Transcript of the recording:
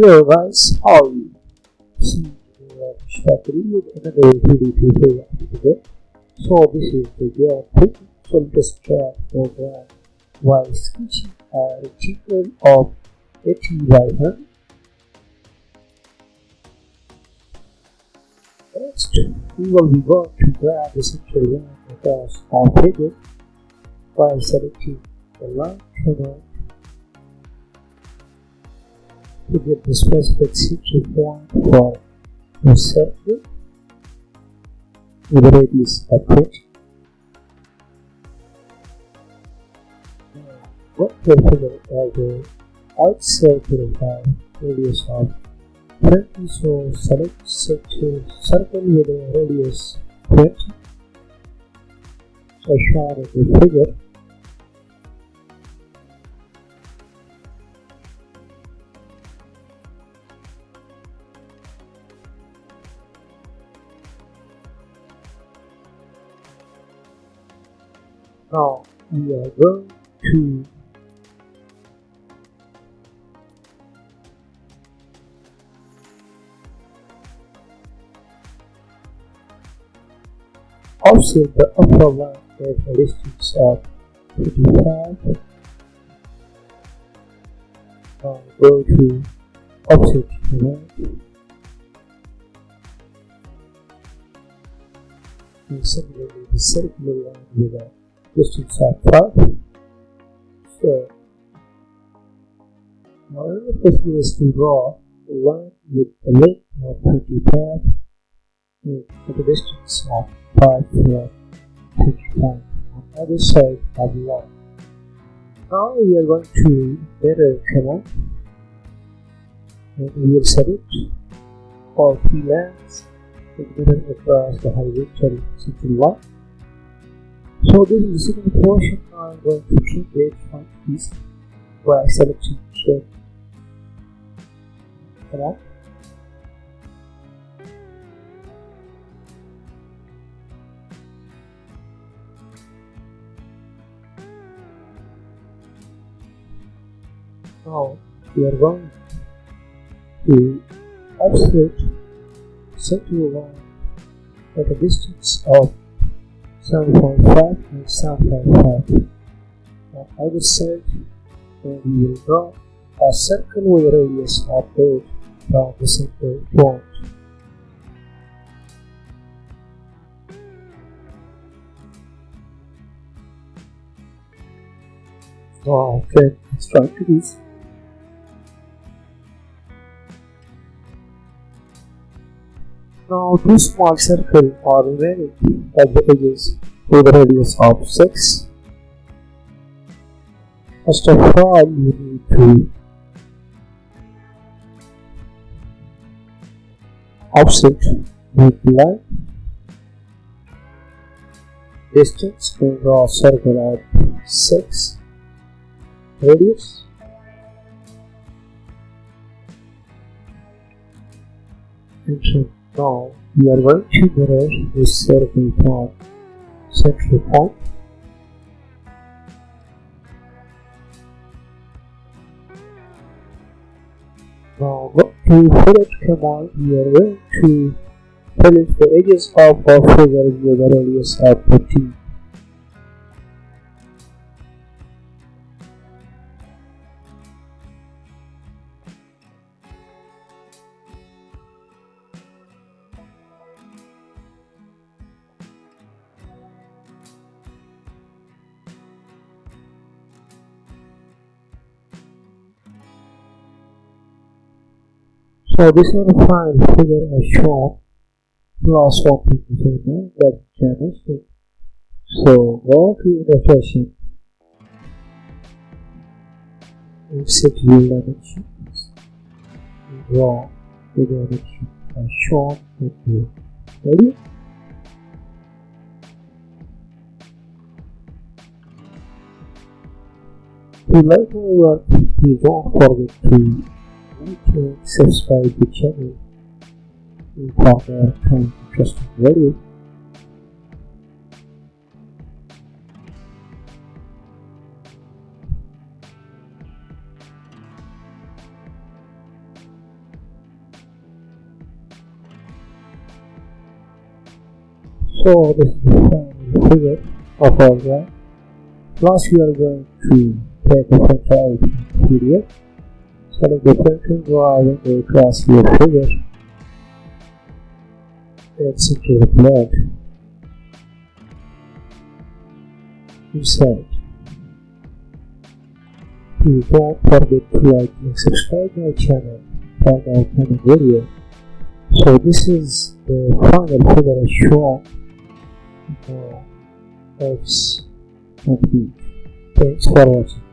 Hello guys, how are you? See, Engr.ashfaq with another video tutorial today. So this is the year 2 solid program while sketching a rectangle of 80 by 100. Next, we will be going to grab the central line across our figure by selecting the line command to get the specific central point for the circle with a radius of 20. What the figure as a right circle has radius of 20, so select circle with a radius 20 as shown in the figure. Now we are going to offset the upper line at a distance of 55. Now go to offset command and similarly the circular line with a distance of 5. So now another question is to draw a line with a length of 25 and at a distance of 5 from 25 on either side of the line. Now we are going to enter command and we will select all 3 lines together across the horizontal central line. So this is the second portion. I'm going to change the font piece by selecting shape command. Now we are going to offset central line at a distance of 7.5 and 7.5 on either side, and we will draw a circle with a radius of 8 from the center point. Wow, okay, let's try to do this. Now two small circles are remaining at the edges with a radius of 6. First of all, you need to offset with line, distance, and draw a circle of 6 radius. And now we are going to mirror this circle from central point. Now go to fillet command. We are going to fillet the edges of our figure with a radius of 15. So this is the final figure as shown. Last one thing that generation. So go to illustration and set your dimensions. Draw the dimension as shown in the video. To like my work, please don't forget to like and subscribe the channel for more kind of interesting videos. So this is the final figure of our drawing. Last we are going to take a printer out in PDF. Select the printer, drawing a class here figure. It's into the plate. Insert. Please don't forget to like and subscribe my channel for my upcoming video. So this is the final figure as shown. X complete. Thanks for watching.